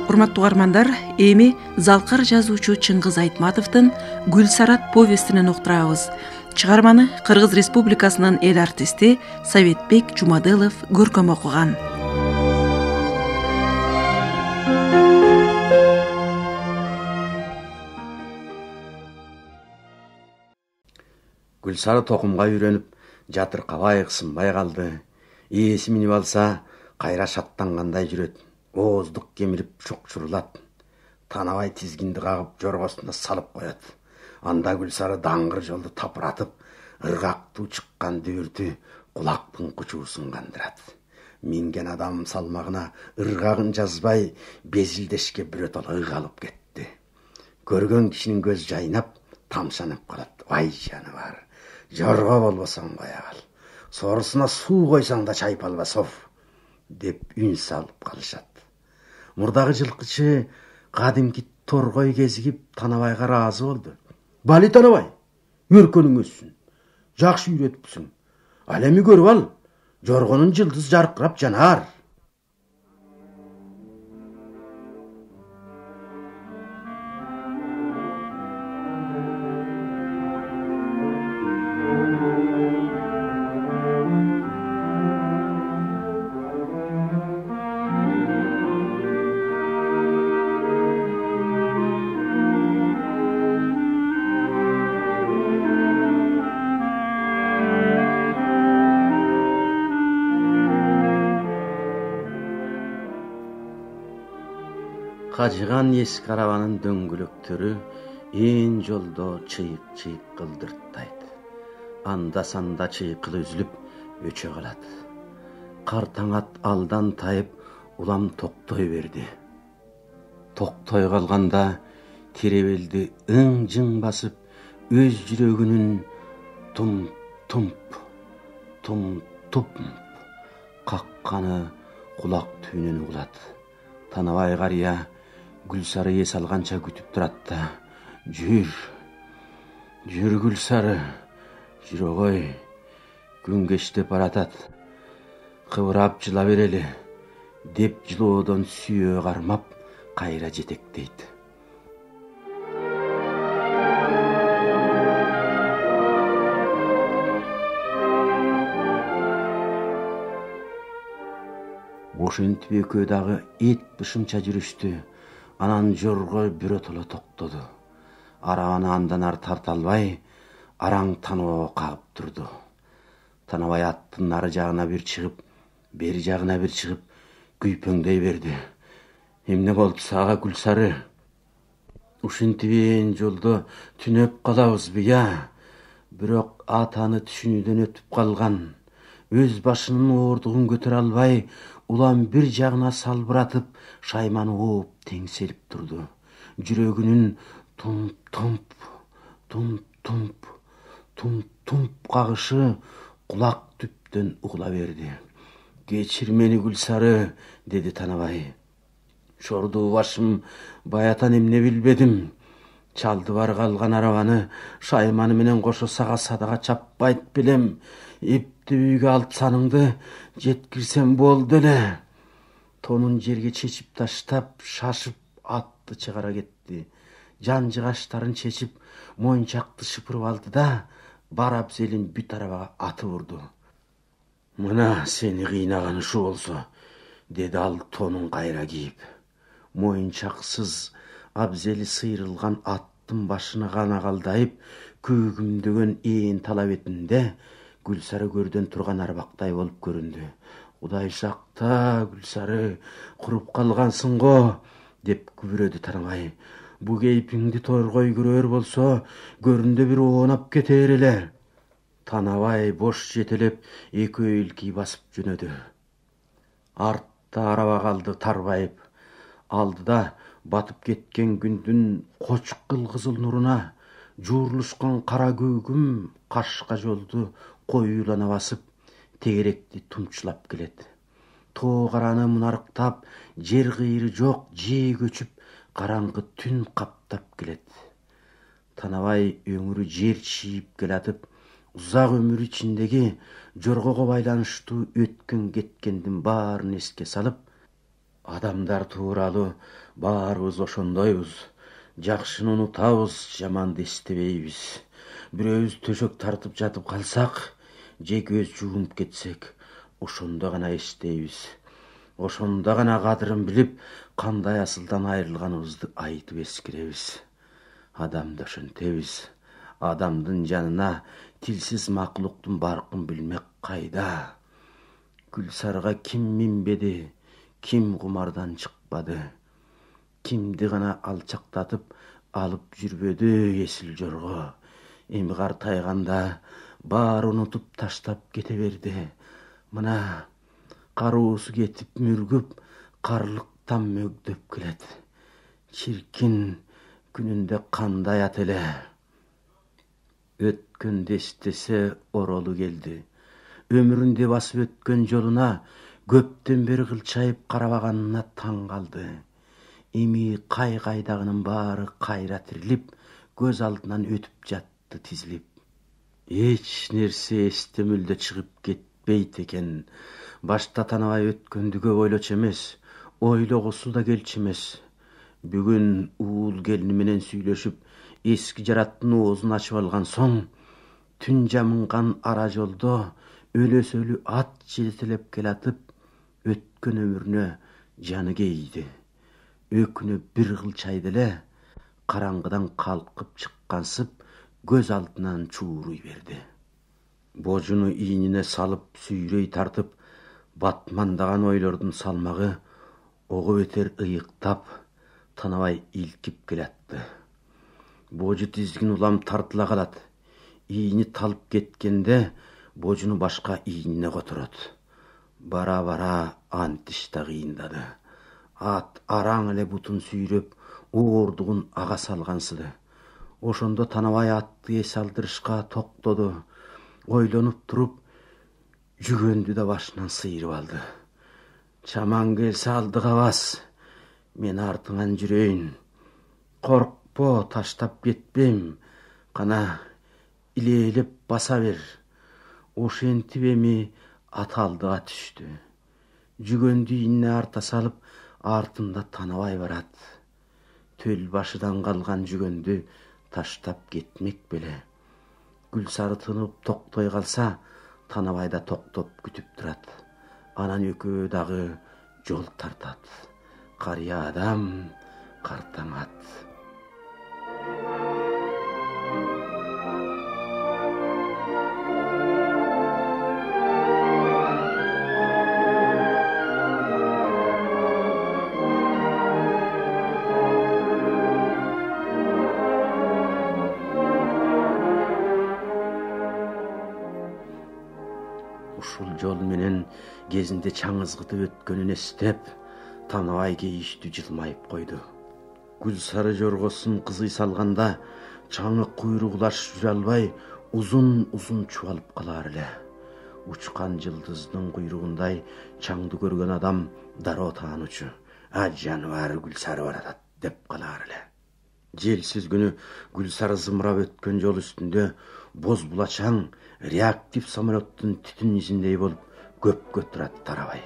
Урматтуу угармандар, эми залкар жазуучу Чыңгыз Айтматовдун Гүлсарат повестинен уктурабыз. Чыгарманы Кыргыз Республикасынын эл артисти Советбек Жумадылов көркөм окуган. Гүлсары токумга үйрөнүп, жатыркабай ыксынбай калды. Ээси минип алса, кайра шаттангандай жүрөт. Ооздук кемирип чукчурулат. Танабай тизгинди кагып, жоргосуна салып коет. Анда Гүлсары даңгыр жолду тапыратып, ыргактуу чыккан дүбүртү кулактын кучуусун кандырат. Минген адам салмагына ыргагын жазбай, безилдешке биротоло ыгалып кетти. Көргөн кишинин көз жайнап, тамшанып калат. Ай жаны бар. Жорго болбосоң кое кал. Соорусуна суу койсоң да чайпалбасов, деп үн салып калышат. Мурдагы жылкычы кадимки торгой кезигип Танабайга ыраазы болду. Бали Танабай, өркөнүң өссүн. Жакшы үйрөтүпсүң. Ал эми көрүп ал, жоргонун жылдыз жаркырап жанар. Кажыган эски арабанын дөңгөлөктөрү ээн жолдо чыйык-чыйык кылдырттайт. Анда санда чыйкылы үзүлүп өчө калат. Картаң ат алдан тайып, улам токтой берди. Токтой калганда теребелди ың-жың басып, өз жүрөгүнүн тум-туп какканы кулак түбүнөн угулат. Танабай карыя Гүлсары эс алганча күтүп турат да, жүр Гүлсары, жүрөгөй, күн кечтеп баратат, кыбырап жыла берели, деп жылоодон сүйөө кармап, кайра жетектейт. Ошентип экөө дагы эт бышымча жүрүштү. Анан жорго биротоло токтоду. Арабаны андан ары тарта албай, араң таноо кагып турду. Танабай аттын ары жагына бир чыгып, бери жагына бир чыгып, күйпөңдөй берди. Эмне болду сага, Гүлсары? Ушинтип ээн жолдо түнөп калабызбы, я? Бирок атаны түшүнүүдөн өтүп калган. Өз башынын оордугун көтөрө албай, улам бир жагына салбыратып, шайманы ооп теңселип турду. Жүрөгүнүн тумп кагышы кулак түптөн угула берди. Кечир мени, Гүлсары, деди Танабай. Шордуу башым, баятан эмне билбедим. Чалды бар калган арабаны шайманы менен кошо сага садага чаппайт белем. Эпти үйгө алып саныңды жеткирсем болду эле. Тонун жерге чечип таштап, шашып атты чыгара кетти. Жан-жыгаштарын чечип, моюнчакты шыпырып алды да, бар абзелин бүт арабага атып урду. Мына сени кыйнаган ушу болсо, деди ал тонун кайра кийип. Моюнчаксыз абзели сыйрылган аттын башына гана калдайып, көгүмдөгөн ээн тала бетинде Гүлсары көрдөн турган арбактай болуп көрүндү. Кудай сакта, Гүлсары, куруп калгансың го, деп күбүрөдү Танабай. Бу кейпиңди торгой көрөр болсо, көрүндө бир оонап кетер эле. Танабай бош жетелеп, экөө илки басып жөнөдү. Артта араба калды тарбайып. Алдыда батып кеткен күндүн кочук кызыл нуруна жуурулушкан кара көгүм кашка жолду коюулана басып, тегеректи тумчулап келет. Тоо караны мунарыктап, жер кыйры жок, жээ көчүп, караңгы түн каптап келет. Танабай өңүрү жер чийип келатып, Узак өмүр ичиндеги жоргого байланыштуу өткөн кеткендин баарын эске салып, адамдар тууралуу баарыбыз ошондойбуз. Жакшыны унутабыз, жаманды эстебейбиз. Бирөөбүз төшөк тартып жатып калсак же көз жумуп кетсек, ошондо гана эстейбиз. Ошондо гана кадырын билип, кандай асылдан айрылганыбызды айтып эскеребиз. Адамды ошентебиз. Адамдын жанына тилсиз макулуктун баркын билмек кайда? Гүлсарга ким минбеди, ким кумардан чыкпады? Кимди гана алчактатып алып жүрбөдү эсил жорго? Эми картайганда баары унутуп таштап кете берди. Мына кароосу кетип мүргүп, карлыктан мөгдөп келет. Чиркин күнүндө кандай ат эле. Өткөндү эстесе оролу келди. Өмүрүндө басып өткөн жолуна көптөн бери кылчайып карабаганына таң калды. Эми кайдагынын баары кайра тирилип, көз алдынан өтүп жатты тизилип. Эч нерсе эсте мүлдө чыгып кетпейт экен. Башта танабай өткөндү көп ойлочу эмес, ойлогусу да келчү эмес. Бүгүн уул келини менен сүйлөшүп, эски жараттын оозун ачып алган соң, түн жамынган ара жолдо өлөсөлү ат жетелеп келатып, өткөн өмүрүнө жаны кейди. Өкүнө бир кылчайды эле, караңгыдан калкып чыккансып, көз алдынан чууруй берди. Божуну ийнине салып, сүйрөй тартып, батмандаган ойлордун салмагы ого бетер ыйыктап, танабай илкип келатты. Божу тизгин улам тартыла калат. Ийни талып кеткенде божуну башка ийнине которот. Бара-бара антиш да кыйындады. Ат араң эле бутун сүйрөп, оордугун ага салгансыды. Ошондо танабай атты эс алдырышка токтоду. Ойлонуп туруп, жүгөндү да башынан сыйрып алды. Чамаң келсе алдыга бас, мен артыңан жүрөйүн. Коркпо, таштап кетпейм. Кана илээлеп баса бер. Ошентип эми ат алдыга түштү. Жүгөндү ийнине арта салып, артында танабай барат. Төл башыдан калган жүгөндү таштап кетмек беле. Гүлсары тынып токтой калса, танабай да токтоп күтүп турат. Анан экөө дагы жол тартат. Карыя адам, картаң ат. Ушул жол менен кезинде чаң ызгытып өткөнүн эстеп, танабай кейиштүү жылмайып койду. Гүлсары жоргосун кызый салганда, чаңы куйругулаш жүрө албай, узун чубалып калар эле. Учкан жылдыздын куйругундай чаңды көргөн адам дароо таанычу. Жаныбар Гүлсары баратат деп калар эле. Жел сүзгүнү Гүлсары зымырап өткөн жол үстүндө боз булачаң реактив самолеттун түтүн изиндей болуп көпкө турат тарабай.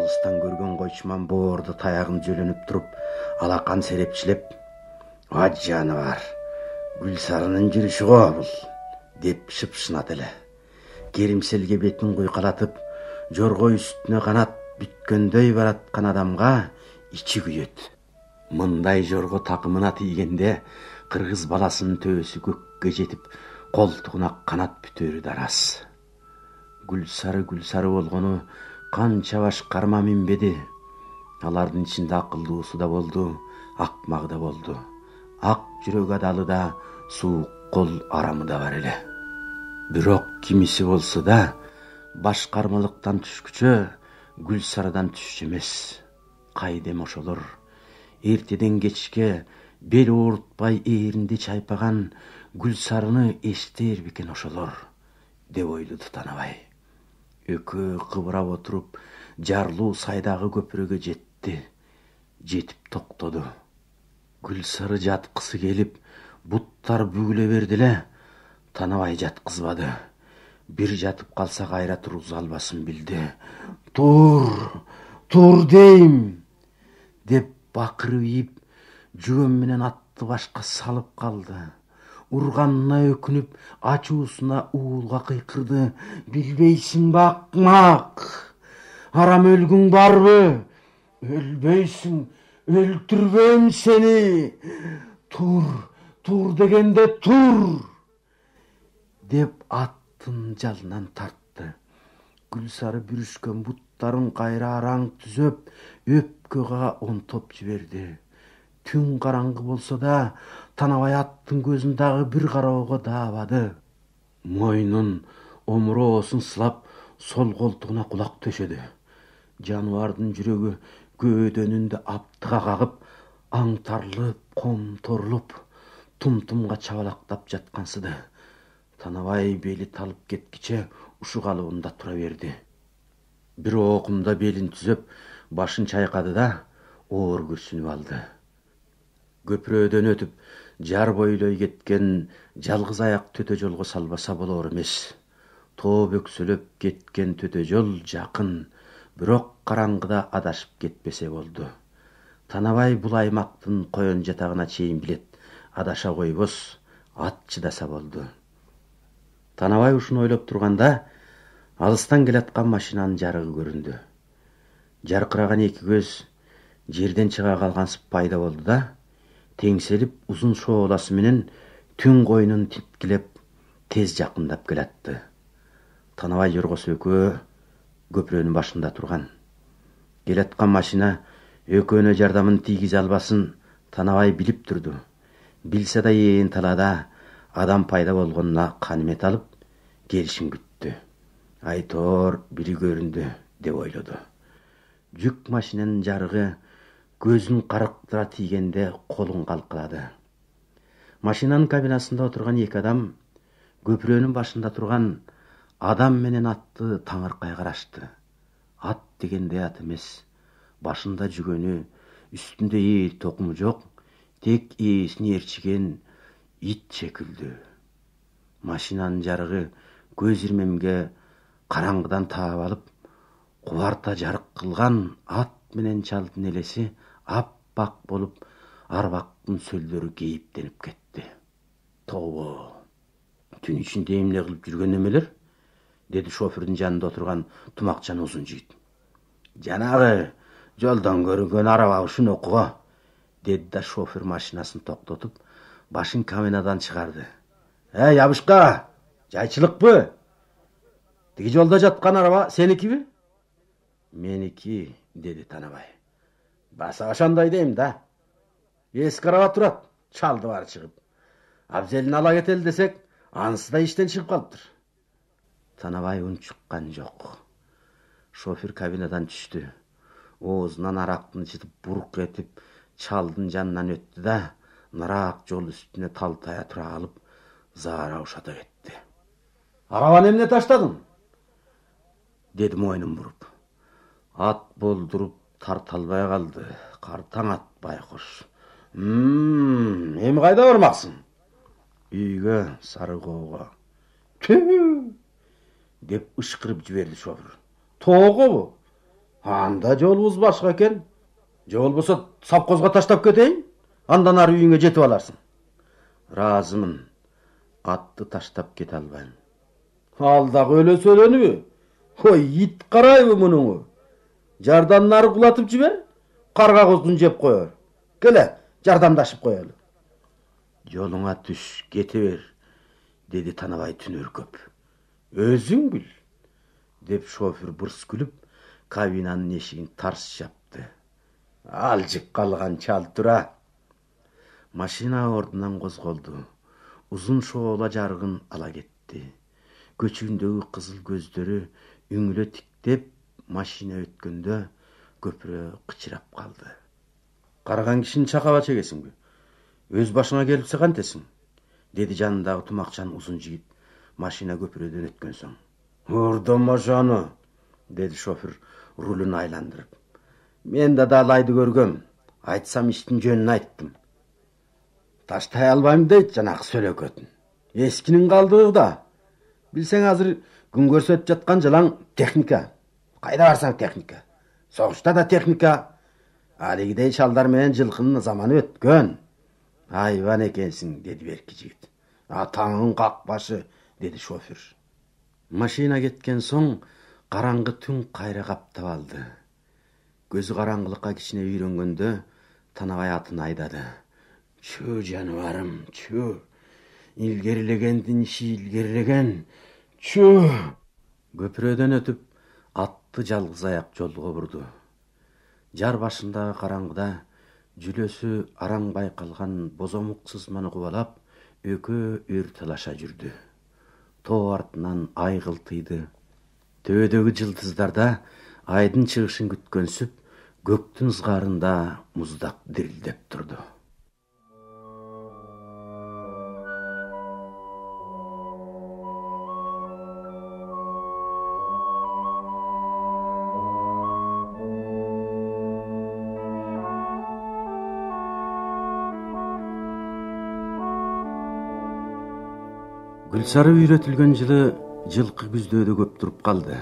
алыстан көрген койчуман боорду таягын жөлөнүп туруп, алакан серепчилеп, "Ат жаныбар, Гүлсарынын жүрүшү го бул" деп шыпшынат эле. Керимселге бетин куйкалатып, жорго үстүнө канат бүткөндөй бараткан адамга ичи күйөт. Мындай жорго такымына тийгенде кыргыз баласынын төбөсү көккө жетип, колтугуна канат бүтөрү да рас. Гүлсары болгону канча башкарма минбеди. Алардын ичинде акылдуусу да болду, акмагы да болду. Ак жүрөк адалы да, суук кол арамы да бар эле. Бирок кимиси болсо да башкармалыктан түшкүчө Гүлсарыдан түшчү эмес. Кайдем ошолор. Эртеден кечке бел оорутпай ээринди чайпаган Гүлсарыны эстер бекен ошолор, деп ойлоду Танабай. Экөө кыбырап отуруп, жарлуу сайдагы көпүрөгө жетти. Жетип токтоду. Гүлсары жаткысы келип, буттар бүгүлө берди эле. Танабай жаткызбады. Бир жатып калса кайра тургуза албасын билди. Тур дейм, деп бакырып ийип, жүгөн менен атты башка салып калды. Урганына өкүнүп, ачуусуна уулга кыйкырды. "Билбейсиңби, акмак? Арам өлгүң барбы? Өлбөйсүң, өлтүрбөйм сени. Тур дегенде тур!" деп аттын жалынан тартты. Гүлсары бүрүшкөн буттарын кайра араң түзөп, өпкөгө онтоп жиберди. Түн караңгы болсо да, Танабай аттын көзүн дагы бир кароого даабады. Мойнун, омуроосун сылап, сол колтугуна кулак төшөдү. Жаныбардын жүрөгү көөдөнүндө аптыга кагып, аңтарылып, комторулуп, тум-тумга чабалактап жаткансыды. Танабай бели талып кеткиче ушу калыбында тура берди. Бир окумда белин түзөп, башын чайкады да оор күрсүнүп алды. Көпүрөдөн өтүп, жар бойлой кеткен жалгыз аяк төтө жолго салбаса болор эмес. Тоо бөксөлөп кеткен төтө жол жакын, бирок караңгыда адашып кетпесе болду. Танабай бул аймактын коен жатагына чейин билет. Адаша койбос, ат чыдаса болду. Танабай ушуну ойлоп турганда, алыстан келаткан машинанын жарыгы көрүндү. Жаркыраган эки көз жерден чыга калгансып пайда болду да, теңселип узун шооласы менен түн койнун титкилеп тез жакындап келатты. Танабай жоргосу экөө көпүрөнүн башында турган. Келаткан машина экөөнө жардамын тийгизе албасын Танабай билип турду. Билсе да ээн талаада адам пайда болгонуна канимет алып, келишин күттү. Айтор бири көрүндү, деп ойлоду. Жүк машинанын жарыгы көзүн карыктыра тийгенде колун калкалады. Машинанын кабинасында отурган эки адам көпүрөнүн башында турган адам менен атты таңыркай карашты. Ат дегенде ат эмес. Башында жүгөнү, үстүндө ээр токуму жок, тек ээсин ээрчиген ит шекилдүү. Машинанын жарыгы көз ирмемге караңгыдан таап алып, кубарта жарык кылган ат менен чалдын элеси аппак болуп, арбактын сөлдөрү кейиптенип кетти. "Тобо, түн ичинде эмне кылып жүргөн эмелер?" деди шофердин жанында отурган тумакчан узун жигит. "Жанагы жолдон көрүнгөн араба ушунуку го", деди да шофер машинасын токтотуп, башын кабинадан чыгарды. "Эй, абышка, жайчылыкпы? Тиги жолдо жаткан араба сеникиби?" "Меники", деди Танабай. "Баса ошондой дейм да. Эски араба турат, чалды бары чыгып. Абзелин ала кетели десек, анысы да иштен чыгып калыптыр." Танабай унчуккан жок. Шофер кабинадан түштү. Оозунан арактын ичитип бурук этип, чалдын жанынан өттү да, нарак жол үстүнө талтая тура калып, заара ушата кетти. "Арабаны эмне таштадың?" деди мойнун буруп. "Ат болдуруп тарта албай калды. Картаң ат байкуш." Эми кайда бармаксың?" "Үйгө, Сарыкоого." "Түү!" деп ышкырып жиберди шофер. "Тоогобу? Анда жолубуз башка экен. Же болбосо совхозго таштап кетейин? Андан ары үйүңө жетип аларсың. Разымын. Атты таштап кете албайм. Ал дагы өлө сөйлөнүбү? Ой, ит карайбы мунуңу? Жардан нары кулатып жибер, карга козун жеп коер. Келе, жардамдашып коелу. Жолуңа түш, кете бер, деди Танабай түнөркөп. Өзүң бил, деп шофер бұрс күлүп, кабинанын эшигин тарс жапты. Алжып калган чал тура. Машина ордунан козголду. Узун шоола жарыгын ала кетти. Көчүндөгү кызыл көздөрү үңүлө тиктеп, машина өткөндө көпүрө кычырап калды. Караган кишини чакаба чегесиңби? Өз башыңа келипсе кантесиң? Деди жанындагы тумакчан узун жигит машина көпүрөдөн өткөн соң. Урдомо ошону, деди шофер рулун айландырып. Мен да далайды көргөм. Айтсам иштин жөнүн айттым. Таштай албайм дейт жанакы сөлөкөтүн. Эскинин калдыгы да. Билсең азыр күн көрсөтүп жаткан жалаң техника. Кайда барсаң техника. Согушта да техника. Алигидей чалдар менен жылкынын заманы өткөн. Айбан экенсиң, деди берки жигит. Атаңын какпашы, деди шофер. Машина кеткен соң караңгы түн кайра каптап алды. Көзү караңгылыкка кичине үйрөнгөндө Танабай атын айдады. Чү жаныбарым, чү. Илгерилегендин иши илгерилеген. Чү. Көпүрөдөн өтүп, атты жалгыз аяк жолго бурду. Жар башындагы караңгыда жүлөсү араң байкалган бозомук сызманы кубалап, өкө өр талаша жүрдү. Тоо артынан ай кылтыйды. Төбөдөгү жылдыздарда айдын чыгышын күткөнсүп, көктүн ызгаарында муздак дирилдеп турду. Гүлсары үйрөтүлгөн жылы жылкы күздөөдө көп туруп калды.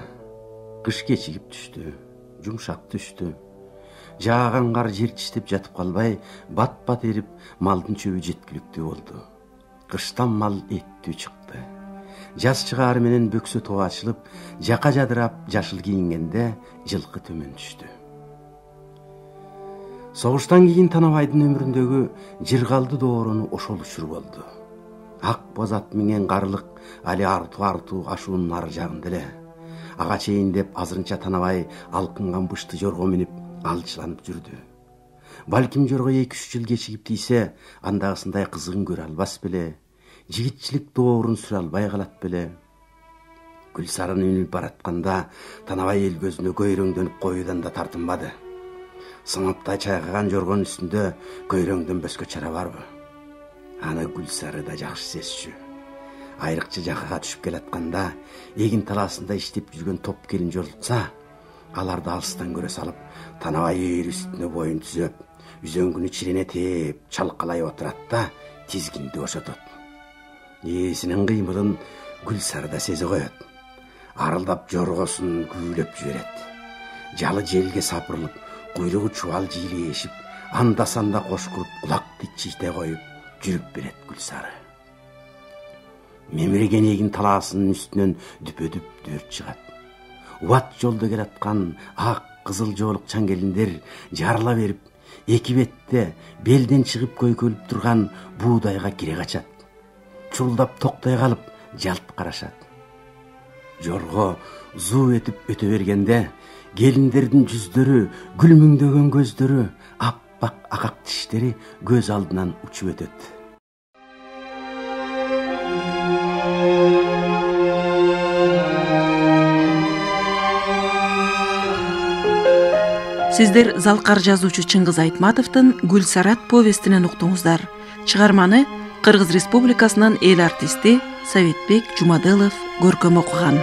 Кыш кечигип түштү, жумшак түштү. Жааган кар жер чиштеп жатып калбай, бат-бат эрип, малдын чөбү жеткиликтүү болду. Кыштан мал эттүү чыкты. Жаз чыгаары менен бөксө тоо ачылып, жака жадырап, жашыл кийингенде жылкы төмөн түштү. Согуштан кийин Танабайдын өмүрүндөгү жыргалды доорону ошол учур болду. Ак боз ат менен карылык али артуу ашуунун ары жагында эле. Ага чейин деп азырынча Танабай алкынган бышты жорго минип алчыланып жүрдү. Балким жорго 2-3 жыл кечигип тийсе, андагысындай кызыгын көрө албас беле, жигитчилик доорун сүрө албай калат беле. Гүлсарын үнүп баратканда Танабай эл көзүнө көйрөңдөнүп коюудан да тартынбады. Сыңаптай чайкаган жоргонун үстүндө көйрөңдөнбөскө чара барбы? Аны Гүлсары да жакшы сезчү. Айрыкча жакага түшүп келатканда, эгин талаасында иштеп жүргөн топ келин жолукса, аларды алыстан көрө салып, Танабай ээр үстүнө боюн түзөп, үзөңгүнү чирене тээп, чалкалай отурат да тизгинди ошотот. Ээсинин кыймылын Гүлсары да сезе коет. Арылдап жоргосун күүлөп жиберет. Жалы желге сапырылып, куйругу чубал жийлешип, анда-санда кош куруп, кулакты чийте коюп жүрүп берет Гүлсары. Мемиреген эгин талаасынын үстүнөн дүпөдүп дөөрт чыгат. Убат жолдо келаткан ак кызыл жоолукчан келиндер жарыла берип, эки бетте белден чыгып көйкөлүп турган буудайга кире качат. Чурулдап токтой калып, жалп карашат. Жорго зуу этип өтө бергенде, келиндердин жүздөрү, күлмүңдөгөн көздөрү, аппак акак тиштери көз алдынан учуп өтөт. Сиздер залкар жазуучу Чыңгыз Айтматовдун Гүлсарат повестинен уктуңуздар. Чыгарманы Кыргыз Республикасынын эл артисти Советбек Жумадылов көркөм окуган.